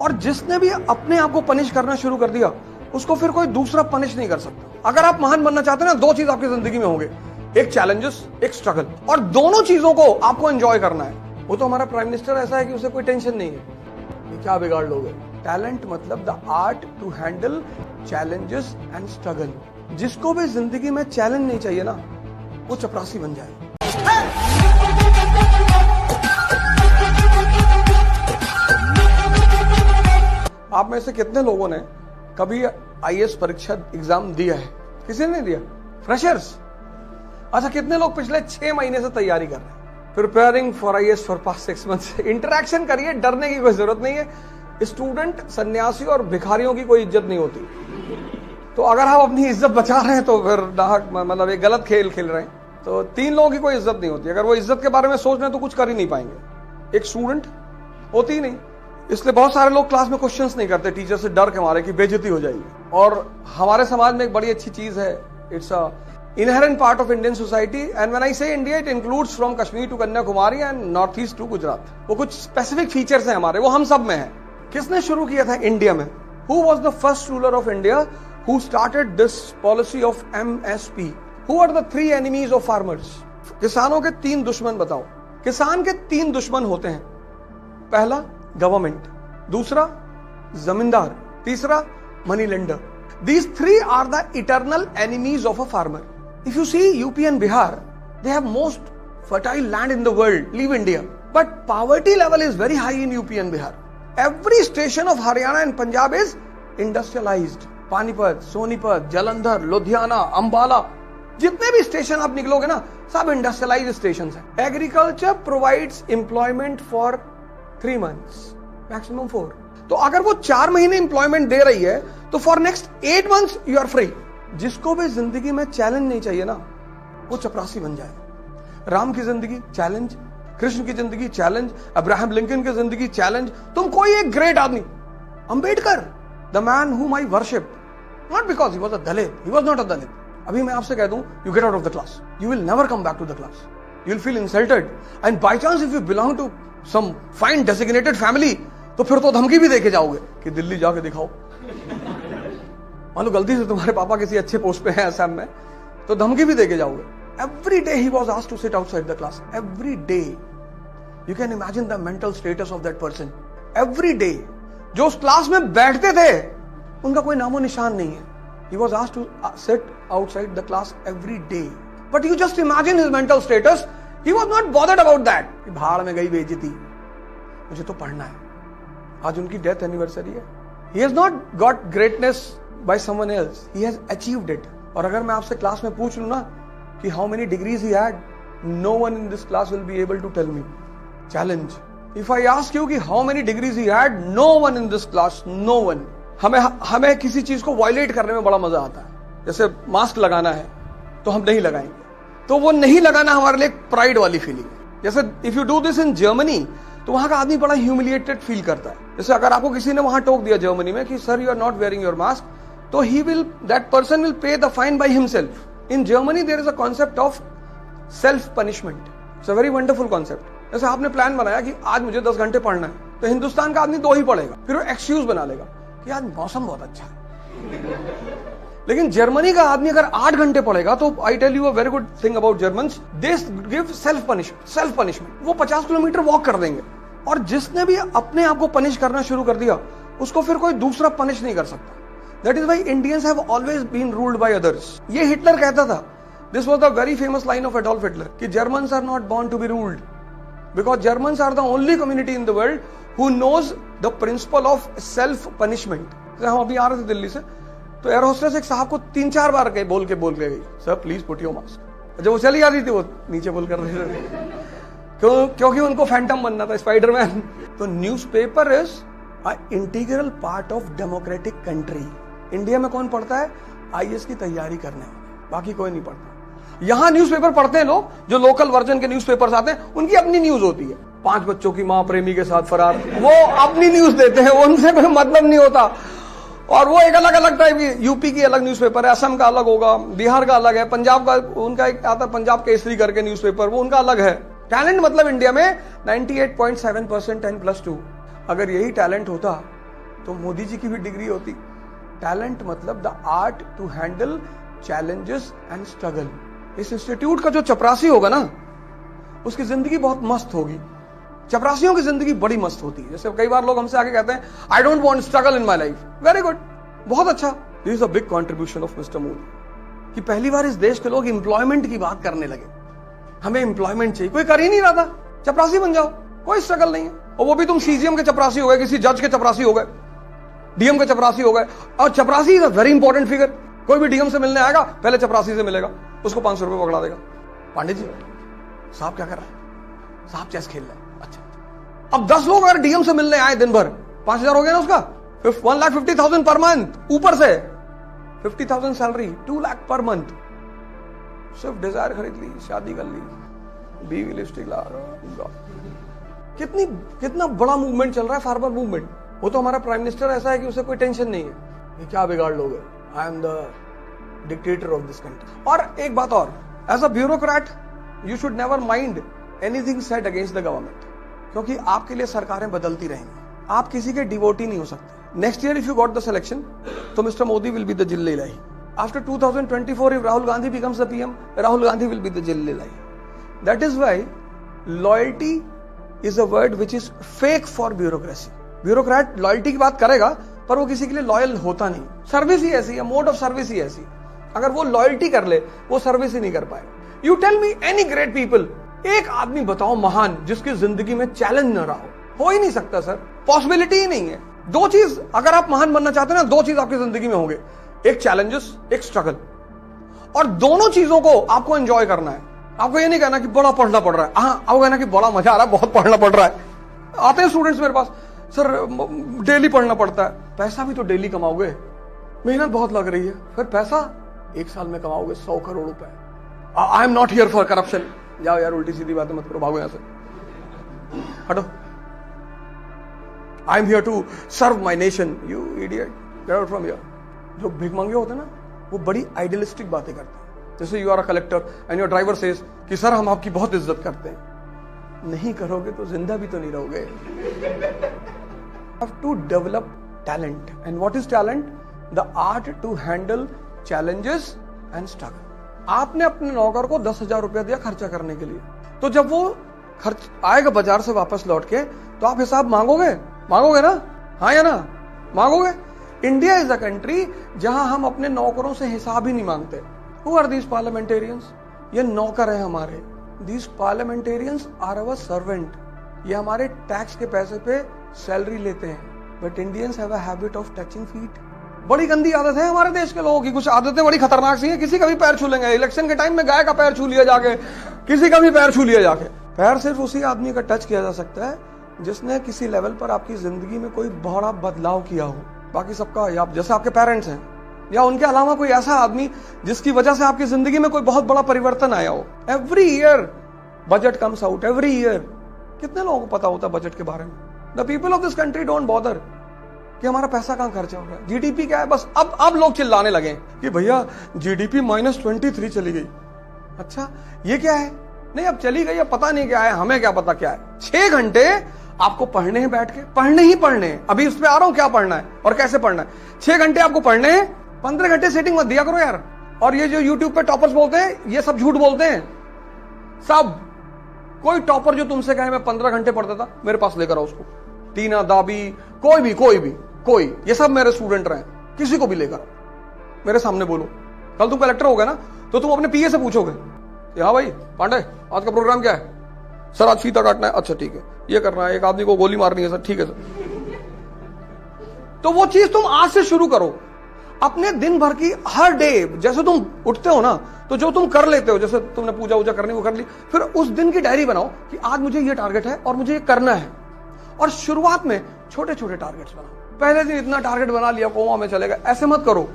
और जिसने भी अपने आप को पनिश करना शुरू कर दिया उसको फिर कोई दूसरा पनिश नहीं कर सकता। अगर आप महान बनना चाहते हैं ना, दो चीज आपकी जिंदगी में होंगे, एक चैलेंजेस, एक स्ट्रगल, और दोनों चीजों को आपको एंजॉय करना है। वो तो हमारा प्राइम मिनिस्टर ऐसा है कि उसे कोई टेंशन नहीं है, क्या बिगाड़ लोगे। टैलेंट मतलब the art to handle challenges and struggle. जिसको भी जिंदगी में चैलेंज नहीं चाहिए ना, वो चपरासी बन जाए। आप में से कितने लोगों ने कभी आईएएस परीक्षा एग्जाम दिया है? किसी ने नहीं दिया? फ्रेशर्स। अच्छा, कितने लोग पिछले 6 महीने से तैयारी कर रहे हैं? Preparing for IAS for past 6 months. Interaction करिए, डरने की कोई जरूरत नहीं है। स्टूडेंट, सन्यासी और भिखारियों की कोई इज्जत नहीं होती। तो अगर आप अपनी इज्जत बचा रहे हैं तो फिर मतलब एक गलत खेल खेल रहे हैं। तो 3 लोगों की कोई इज्जत नहीं होती। अगर वो इज्जत के बारे में सोच रहे हैं तो कुछ कर ही नहीं पाएंगे। एक स्टूडेंट होती ही नहीं, इसलिए बहुत सारे लोग क्लास में क्वेश्चंस नहीं करते टीचर से, डर के मारे कि बेइज्जती हो जाएगी। और हमारे समाज में एक बड़ी अच्छी चीज है, it's a inherent part of Indian society, and when I say India, it includes from Kashmir to Kanyakumari and north east to Gujarat. वो कुछ स्पेसिफिक फीचर्स हैं हमारे, वो हम सब में है। किसने शुरू किया था इंडिया में? Who was the first ruler of India who started this policy of MSP? Who are the 3 enemies of farmers? किसानों के 3 दुश्मन बताओ। किसान के 3 दुश्मन होते हैं। पहला गवर्नमेंट, दूसरा जमींदार, तीसरा money lender. These 3 are the eternal enemies of a farmer. If you see UP and Bihar, they have most fertile land in the world. Leave India, but poverty level is very high in UP and Bihar. Every station of Haryana and Punjab is industrialized. Panipat, Sonipat, Jalandhar, Ludhiana, Ambala, जितने भी station आप निकलोगे ना, सब industrialised station हैं। Agriculture provides employment for 3 months, maximum 4। तो अगर वो 4 महीने एम्प्लॉयमेंट दे रही है तो for next 8 months you are free. जिसको भी जिंदगी में चैलेंज नहीं चाहिए ना, वो चपरासी बन जाए। राम की जिंदगी चैलेंज, कृष्ण की जिंदगी चैलेंज, अब्राहम लिंकन की जिंदगी चैलेंज। तुम कोई एक ग्रेट आदमी, Ambedkar, the man whom I worship, not because he was a Dalit, he was not a Dalit. अभी मैं आपसे कह दूं, you get out of the class, you will never come back to the class, you will feel insulted, and by chance if you belong to some fine designated family, तो फिर तो धमकी भी देके जाओगे कि दिल्ली जाके दिखाओ। मान लो गलती से तुम्हारे पापा किसी अच्छे पोस्ट पे हैं असम में, तो धमकी भी देके जाओगे। Every day he was asked to sit outside the class, every day. You can imagine the mental status of that person. Every day जो उस क्लास में बैठते थे उनका कोई नामो निशान नहीं है। He was asked to sit outside the class every day. But you just imagine his mental status. He was not bothered about that. कि भाड़ में गई बेइज्जती, मुझे तो पढ़ना है। आज उनकी डेथ एनिवर्सरी है। He has not got greatness by someone else. He has achieved it. और अगर मैं आपसे क्लास में पूछ लूं ना कि how many degrees he had, no one in this class will be able to tell me. Challenge. If I ask you कि how many degrees he had, no one in this class, no one. हमें किसी चीज को violet करने में बड़ा मजा आता है। जैसे मास्क लगाना है तो हम नहीं लगाएंगे, तो वो नहीं लगाना हमारे लिए प्राइड वाली फीलिंग है। जैसे if you do this in Germany, तो वहां का आदमी बड़ा ह्यूमिलिएटेड फील करता है। जैसे अगर आपको किसी ने वहां टोक दिया जर्मनी में कि sir you are not wearing your mask, तो that person will pay the fine by himself. इन Germany there is a concept of self punishment. It's a very wonderful concept. जैसे आपने प्लान बनाया कि आज मुझे 10 घंटे पढ़ना है, तो हिंदुस्तान का आदमी 2 ही पढ़ेगा, फिर वो एक्सक्यूज बना लेगा कि आज मौसम बहुत अच्छा है। लेकिन जर्मनी का आदमी अगर 8 घंटे पढ़ेगा, तो I tell you a very good thing about Germans, they give self punishment. वो 50 किलोमीटर वॉक कर देंगे। और जिसने भी अपने आप को पनिश करना शुरू कर दिया उसको फिर कोई दूसरा पनिश नहीं कर सकता। That is why Indians have always been ruled by others. ये हिटलर कहता था, this was the very famous line of Adolf Hitler, कि Germans are not born to be ruled, because Germans are the only community in the world who knows the principle of self punishment. हम अभी आ रहे थे दिल्ली से, तो air hostess एक साहब को 3-4 बार बोल के गई, sir please put your mask. जब वो चली जाती थी वो नीचे बोल कर रहे थे, क्योंकि उनको फैंटम बनना था, स्पाइडरमैन। तो newspaper is a integral part of democratic country. India में कौन पढ़ता है? आईएएस की तैयारी करने, बाकी कोई नहीं पढ़ता। यहां न्यूज़पेपर पढ़ते हैं लोग, जो लोकल वर्जन के न्यूज़पेपर्स आते हैं, उनकी अपनी न्यूज होती है। 5 बच्चों की मां प्रेमी के साथ फरार, वो अपनी न्यूज देते हैं, उनसे कोई मतलब नहीं होता। और वो एक अलग अलग टाइप की, यूपी की अलग न्यूज़पेपर है, असम का अलग होगा, बिहार का अलग है, पंजाब का उनका एक आता है पंजाब केसरी करके न्यूज़पेपर, वो उनका अलग है। टैलेंट मतलब इंडिया में 98.7% 10+2। अगर यही टैलेंट होता तो मोदी जी की भी डिग्री होती। टैलेंट मतलब the art to handle challenges and struggle. इस इंस्टीट्यूट का जो चपरासी होगा ना, उसकी जिंदगी बहुत मस्त होगी। चपरासियों की जिंदगी बड़ी मस्त होती है। जैसे कई बार लोग हमसे आके कहते हैं I don't want struggle in my life. Very good, बहुत अच्छा। This is a big contribution of mister Modi कि पहली बार इस देश के लोग एम्प्लॉयमेंट की बात करने लगे। हमें एम्प्लॉयमेंट चाहिए, कोई कर ही नहीं रहा था। चपरासी बन जाओ, कोई स्ट्रगल नहीं है। और वो भी तुम सीजीएम के चपरासी हो गए, किसी जज के चपरासी हो गए, डीएम के चपरासी हो गए। और चपरासी is a very important figure. कोई भी डीएम से मिलने आएगा पहले चपरासी से मिलेगा, उसको 500 रुपए पकड़ा देगा। पांडे जी साहब क्या कर रहे हैं? साहब चेस खेल रहे हैं। अच्छा, अब 10 लोग अगर डीएम से मिलने आए दिन भर, 5000 हो गया ना उसका, 1,50,000 पर मंथ। ऊपर से 50,000 सैलरी, 2 लाख पर मंथ। सिर्फ डिजायर खरीद ली, शादी कर ली, बीवी लिपस्टिक ला। कितना बड़ा मूवमेंट चल रहा है, फार्मर मूवमेंट। वो तो हमारा प्राइम मिनिस्टर ऐसा है कि उसे कोई टेंशन नहीं है कि क्या बिगाड़ लोगे, I am the dictator of this country. और एक बात और, as a bureaucrat you should never mind anything said against the government, क्योंकि आपके लिए सरकारें बदलती रहेंगी। आप किसी के डिवोटी नहीं हो सकते। Next year if you got the selection, तो mister Modi will be the जिल्ले लाई। After 2024, if Rahul Gandhi becomes the PM, Rahul Gandhi will be the Jillai line. That is why loyalty is a word which is fake for bureaucracy. Bureaucrat loyalty की बात करेगा, पर वो किसी के लिए लॉयल होता नहीं। सर्विस ही ऐसी है, मोड ऑफ सर्विस ही ऐसी। अगर वो लॉयल्टी कर ले, वो सर्विस ही नहीं कर पाएगा। You tell me any great people, एक आदमी बताओ महान जिसकी जिंदगी में चैलेंज न रहा हो ही नहीं सकता सर, पॉसिबिलिटी ही नहीं है। दो चीज अगर आप महान बनना चाहते हैं ना, दो चीज आपकी जिंदगी में होंगे, एक चैलेंजेस, एक स्ट्रगल। और दोनों चीजों को आपको एंजॉय करना है। आपको ये नहीं कहना कि बड़ा पढ़ना पड़ रहा है, हाँ आपको कहना कि बड़ा मजा आ रहा है, बहुत पढ़ना पड़ रहा है। आते हैं स्टूडेंट्स मेरे पास, सर डेली पढ़ना पड़ता है। पैसा भी तो डेली कमाओगे, मेहनत बहुत लग रही है, फिर पैसा 1 साल में कमाओगे 100 करोड़ रुपए। I am not here for corruption. जाओ यार, उल्टी सीधी बातें मत करो, भागो यहां से, हटो। I am here to serve my nation, you idiot, get out from here. जो भिखमंगे होते हैं ना, वो बड़ी आइडियलिस्टिक बातें करते हैं। जैसे you are a collector and your driver says कि सर हम आपकी बहुत इज्जत करते हैं। नहीं करोगे तो जिंदा भी तो नहीं रहोगे। Have to develop talent. And what is talent? The art to handle challenges and struggle. आपने अपने नौकर को 10,000 रुपया दिया खर्चा करने के लिए, तो जब वो खर्च आएगा बाजार से वापस लौट के, तो आप हिसाब मांगोगे ना? हाँ या ना? मांगोगे? इंडिया इज अ कंट्री जहां हम अपने नौकरों से हिसाब ही नहीं मांगते। Who are these parliamentarians? ये नौकर हैं हमारे। These parliamentarians are our servant. ये हमारे टैक्स के पैसे पे सैलरी लेते हैं। But Indians have a habit of touching feet. बड़ी गंदी आदत है हमारे देश के लोगों की। कुछ आदतें बड़ी खतरनाक सी हैं। किसी का भी पैर छू लेंगे। इलेक्शन के टाइम में गाय का पैर छू लिया जाके, किसी का भी पैर छू लिया जाके। पैर सिर्फ उसी आदमी का टच किया जा सकता है जिसने किसी लेवल पर आपकी जिंदगी में कोई बड़ा बदलाव किया हो। बाकी सबका, या जैसे आपके पेरेंट्स हैं, या उनके अलावा कोई ऐसा आदमी जिसकी वजह से आपकी जिंदगी में कोई बहुत बड़ा परिवर्तन आया हो। Every year budget comes out, every year. कितने लोगों को पता होता है बजट के बारे में? The people of this country don't bother कि हमारा पैसा कहां खर्चा हो रहा है। जीडीपी क्या है? बस अब लोग चिल्लाने लगे कि भैया जीडीपी -23 चली गई। अच्छा, ये क्या है? नहीं, अब चली गई, अब पता नहीं क्या है, हमें क्या पता क्या है। 6 घंटे आपको पढ़ने हैं, बैठ के पढ़ने ही पढ़ने हैं। अभी इस पे आ रहा हूं क्या पढ़ना है और कैसे पढ़ना है। 6 घंटे आपको पढ़ने हैं, 15 घंटे सेटिंग मत दिया करो यार। और ये जो यूट्यूब पे टॉपर्स बोलते हैं, ये सब झूठ बोलते हैं सब। कोई टॉपर जो तुमसे कहे मैं 15 घंटे पढ़ता था, मेरे पास लेकर आओ उसको। टीना, दाबी, कोई, ये सब मेरे स्टूडेंट रहे। किसी को भी लेकर आओ, मेरे सामने बोलो। कल तुम कलेक्टर हो गए ना, तो तुम अपने पीए से पूछोगे, हाँ भाई पांडे आज का प्रोग्राम क्या है? सर आज फीता काटना है। अच्छा ठीक है, ये करना है, एक आदमी को गोली मारनी है सर। ठीक है सर। तो वो चीज तुम आज से शुरू करो। अपने दिन भर की हर डे, जैसे तुम उठते हो ना, तो जो तुम कर लेते हो, जैसे तुमने पूजा वूजा करनी वो कर ली, फिर उस दिन की डायरी बनाओ कि आज मुझे ये टारगेट है और मुझे ये करना है। और शुरुआत में छोटे छोटे टारगेट्स बनाओ। पहले दिन इतना टारगेट बना लिया, कोमा में चलेगा, ऐसे मत करो।